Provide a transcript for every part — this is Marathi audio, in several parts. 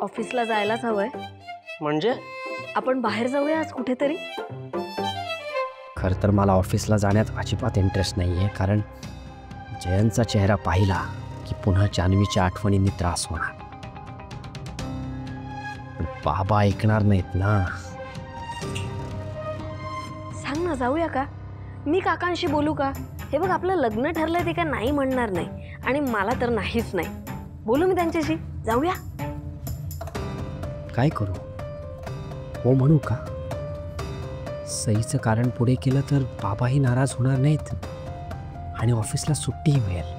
ऑफिसला जायलाच हवंय. म्हणजे आपण बाहेर जाऊया आज कुठेतरी. खरं तर मला ऑफिसला जाण्यात अजिबात इंटरेस्ट नाही आहे, कारण जयंतचा चेहरा पाहिला की पुन्हा जान्हवीच्या आठवणींनी त्रास होणार. पण बाबा ऐकणार नाहीत ना. सांग ना, जाऊया का? मी काकांशी बोलू का? हे बघ, आपलं लग्न ठरलंय, ते काय नाही म्हणणार नाही, आणि मला तर नाहीच नाही. बोलू मी त्यांच्याशी. जाऊया. काय करू? हो म्हणू का? सईचं कारण पुढे केलं तर बाबाही नाराज होणार नाहीत आणि ऑफिसला सुट्टीही मिळेल.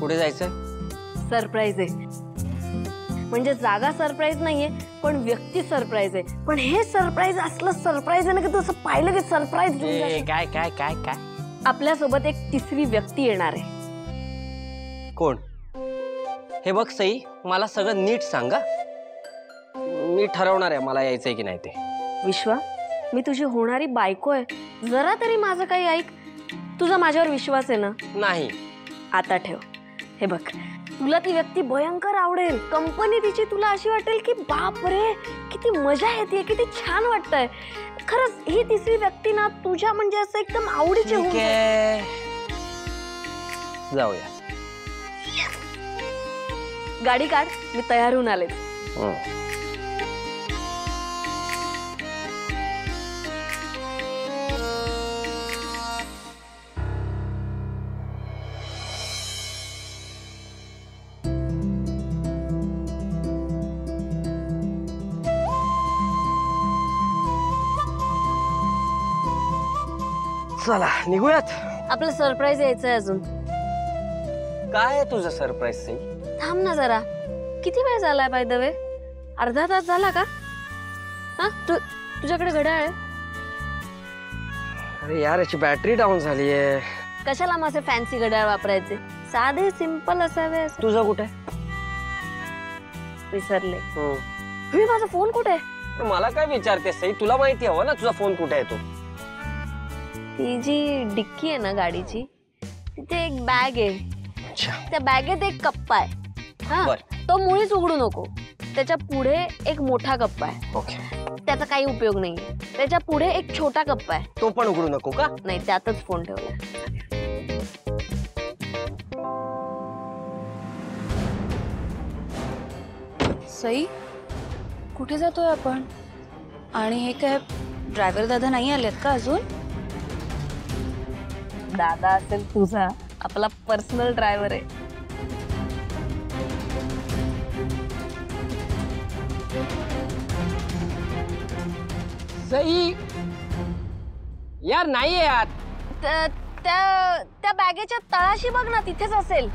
कुठे जायचंय? सरप्राईज आहे. म्हणजे जागा सरप्राईज नाहीये, पण व्यक्ती सरप्राईज आहे. पण हे सरप्राईज असलं सरप्राईज आहे ना की तू असं पाहिलं की सरप्राईज. काय काय काय काय? आपल्यासोबत एक तिसरी व्यक्ती येणार आहे. कोण? हे बघ सई, मला सगळं नीट सांगा. मी ठरवणार आहे मला यायचंय की नाही ते. विश्वा, मी तुझी होणारी बायको आहे. जरा तरी माझं काही ऐक. तुझा माझ्यावर विश्वास आहे ना? नाही. आता ठेव. हे बघ, तुला ती व्यक्ती भयंकर आवडेल. कंपनी तिची तुला अशी वाटेल की बापरे किती मजा येते, किती छान वाटतंय. खरंच ही तिसरी व्यक्ती ना तुझ्या म्हणजे असं एकदम आवडीची होऊन जाईल. जाऊया. गाडी काढ, मी तयार होऊन आले. चला निघूयात. आपलं सरप्राईज यायचंय अजून. काय आहे तुझं सरप्राईज सई? थांब ना जरा. किती वेळ झालाय बाय द वे? अर्धा तास झाला का? हा, तुझ्याकडे घड्याळ आहे? अरे यार, याची बॅटरी डाऊन झालीये. कशाला माझे फॅन्सी घड्याळ वापरायचे? साधे सिंपल असावे. तुझं कुठे? विसरले. मी माझा फोन कुठे? मला काय विचारते सई? तुला माहिती हवं ना तुझा फोन कुठे आहे तो. ती जी डिक्की आहे ना गाडीची, तिथे एक बॅग आहे. त्या बॅगेत एक कप्पा आहे. हा, तो मुळीच उघडू नको. त्याच्या पुढे एक मोठा कप्पा आहे. ओके. त्याचा काही उपयोग नाहीये. त्याच्या पुढे एक छोटा कप्पा आहे. तो पण उघडू नको का? नाही, त्यातच फोन ठेवलाय. सई, कुठे जातोय आपण? आणि हे काय, ड्रायव्हर दादा नाही आलेत का अजून? दादा असेल तुझा, आपला पर्सनल ड्रायव्हर आहे. सई यार, नाहीये यार. त्या बॅगेच्या तळाशी बघ ना, तिथेच असेल.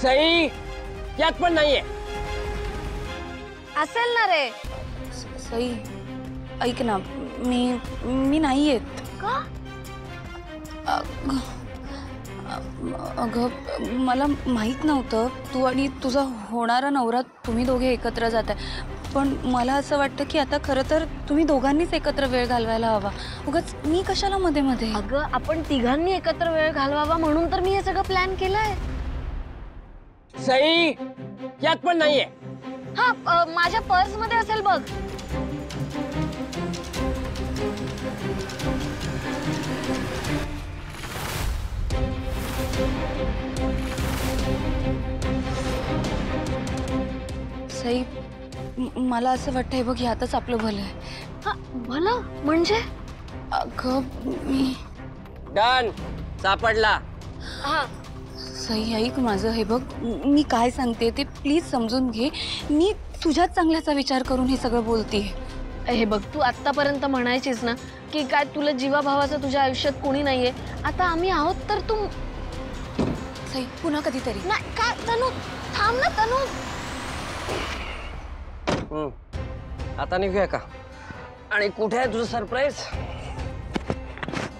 सई, यात पण नाहीये. असेल ना रे. सई ऐक ना, मी नाही येत. का? अगं, मला माहित नव्हतं तू आणि तुझा होणारा नवरा तुम्ही दोघे एकत्र जाताय. पण मला असं वाटतं की आता खरं तर तुम्ही दोघांनीच एकत्र वेळ घालवायला हवा. उगाच मी कशाला मध्ये मध्ये. अगं, आपण तिघांनी एकत्र वेळ घालवावा म्हणून तर मी हे सगळं प्लॅन केलंय. सई, यात पण नाहीये. हा, माझ्या पर्स मध्ये असेल बघ. सई, मला असं वाटतंय बघ, यातच आपलं भलं आहे. हा, भलं म्हणजे? अगं मी डन, सापडला. हा, सई ऐक माझं. हे बघ, मी काय सांगते ते प्लीज समजून घे. मी तुझ्याच चांगल्याचा विचार करून हे सगळं बोलतेय. हे बघ, तू आतापर्यंत म्हणायचीस ना की काय तुला जीवाभावाचं तुझ्या आयुष्यात कोणी नाहीये. आता आम्ही आहोत तर तू. सई, पुन्हा कधीतरी. नाही काय तनू, थांब ना तनू. आता निघूया का? आणि कुठे आहे तुझं सरप्राईज?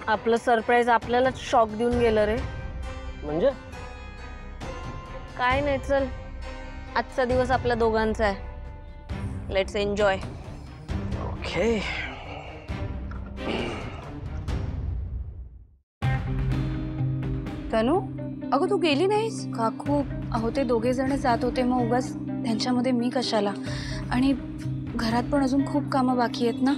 आपलं सरप्राईज आपल्यालाच शॉक देऊन गेलं रे. म्हणजे? काय नाही, चल, आजचा दिवस आपल्या दोघांचा आहे. Let's enjoy. ओके. तनू, अगं तू गेली नाहीस? काकू अहो ते दोघे जण जात होते, मग उगाच त्यांच्यामध्ये मी कशाला. आणि घरात पण अजून खूप कामं बाकी आहेत ना.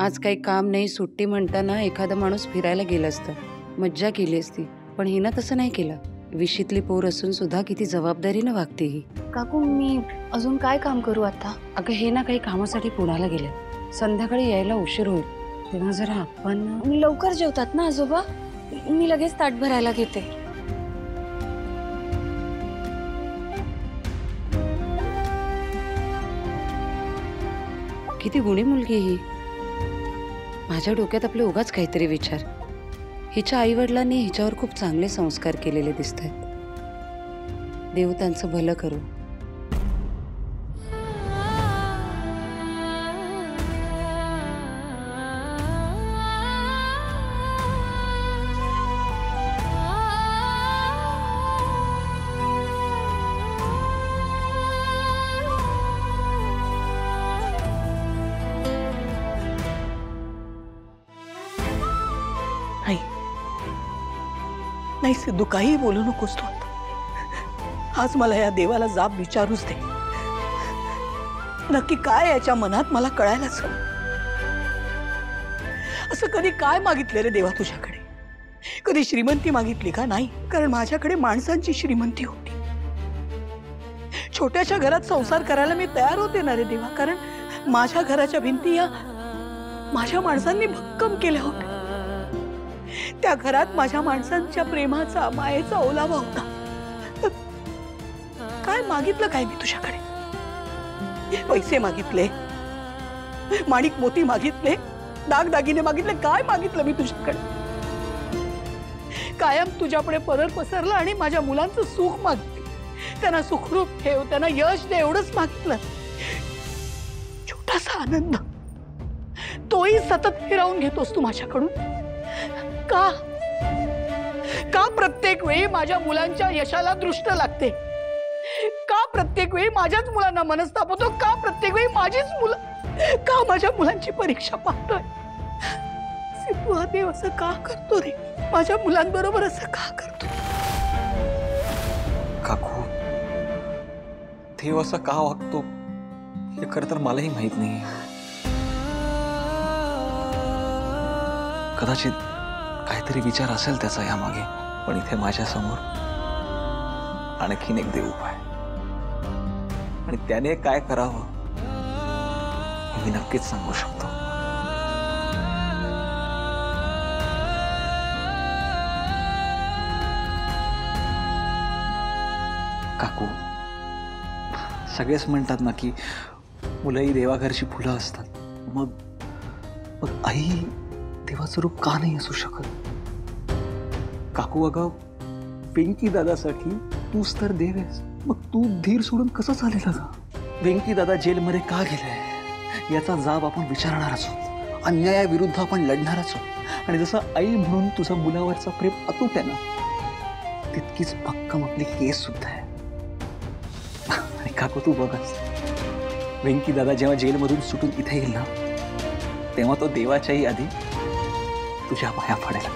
आज काही काम नाही, सुट्टी म्हणताना एखादा माणूस फिरायला गेलं असतं, मज्जा केली असती. पण हिनं तसं नाही केलं. विशीतली पोर असून सुद्धा किती जबाबदारीनं वागते ही. काकू मी अजून काय काम करू आता? अगं हे ना काही कामासाठी पुण्याला गेले, संध्याकाळी यायला उशीर होईल. तेव्हा जरा आपण लवकर जेवतात ना आजोबा? मी लगेच ताट भरायला घेते. किती गुणी मुलगी ही. माझ्या डोक्यात आपले उगाच काहीतरी विचार. हिच्या आई वडिलांनी हिच्यावर खूप चांगले संस्कार केलेले दिसत आहेत. देव त्यांचं भलं करू. नाही सिद्धू, काही बोलू नकोस तू आता. आज मला या देवाला जाब विचारूच दे. नक्की काय याच्या मनात मला कळायलाच हवं. असं कधी काय मागितलं रे देवा तुझ्याकडे? कधी श्रीमंती मागितली का? नाही, कारण माझ्याकडे माणसांची श्रीमंती होती. छोट्याशा घरात संसार करायला मी तयार होते ना रे देवा, कारण माझ्या घराच्या भिंती या माझ्या माणसांनी भक्कम केल्या होत्या. त्या घरात माझ्या माणसांच्या प्रेमाचा, मायेचा ओलावा होता. काय मागितलं काय मी तुझ्याकडे? पैसे मागितले, माणिक मोती मागितले, दागदागिने मागितले, काय मागितलं मी तुझ्याकडे? कायम तुझ्यापुढे पदर पसरला आणि माझ्या मुलांचं सुख मागितलं. त्यांना सुखरूप ठेव, त्यांना यश दे, एवढंच मागितलं. छोटासा आनंद, तोही सतत फिरवून घेतोस तू माझ्याकडून. का का प्रत्येक वेळी माझ्या मुलांच्या यशाला दृष्ट लागते? का प्रत्येक वेळी माझ्याच मुलांना मनस्ताप होतो? का प्रत्येक वेळी माझीच मुलं, का माझ्या मुलांची परीक्षा पाहतोय? सिद्धू, हा देव असं का करतो रे? माझ्या मुलांबरोबर असं का करतो? काकू, देव असं का वागतो हे खरं तर मलाही माहित नाही. कदाचित काहीतरी विचार असेल त्याचा यामागे, पण इथे माझ्या समोर आणखीन एक देव उभा आहे आणि त्याने काय करावं हे मी नक्कीच सांगू शकतो. काकू, सगळेच म्हणतात ना की मुलंही देवाघरची फुलं असतात. मग आई देवाचं रूप का नाही असू शकत? काकू, अगं वेंकी दादासाठी तूच तर देव आहेस. मग तू धीर सोडून कसं चालेल? अगं वेंकी दादा जेलमध्ये का गेलाय याचा जाब आपण विचारणारच आहोत. अन्यायाविरुद्ध आपण लढणारच आहोत. आणि जसं आई म्हणून तुझा मुलावरचा प्रेम अतूट आहे ना, तितकीच भक्कम आपली केस सुद्धा आहे. आणि काकू, तू बघच, वेंकी दादा जेव्हा जेलमधून सुटून इथे येईल ना, तेव्हा तो देवाच्याही आधी तुझ्या पाया पडेल.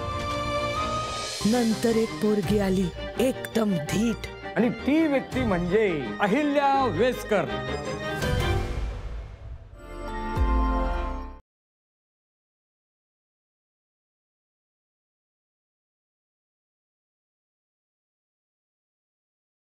नंतर एक पोरगी आली, एकदम धीट, आणि ती व्यक्ती म्हणजे अहिल्या वेसकर.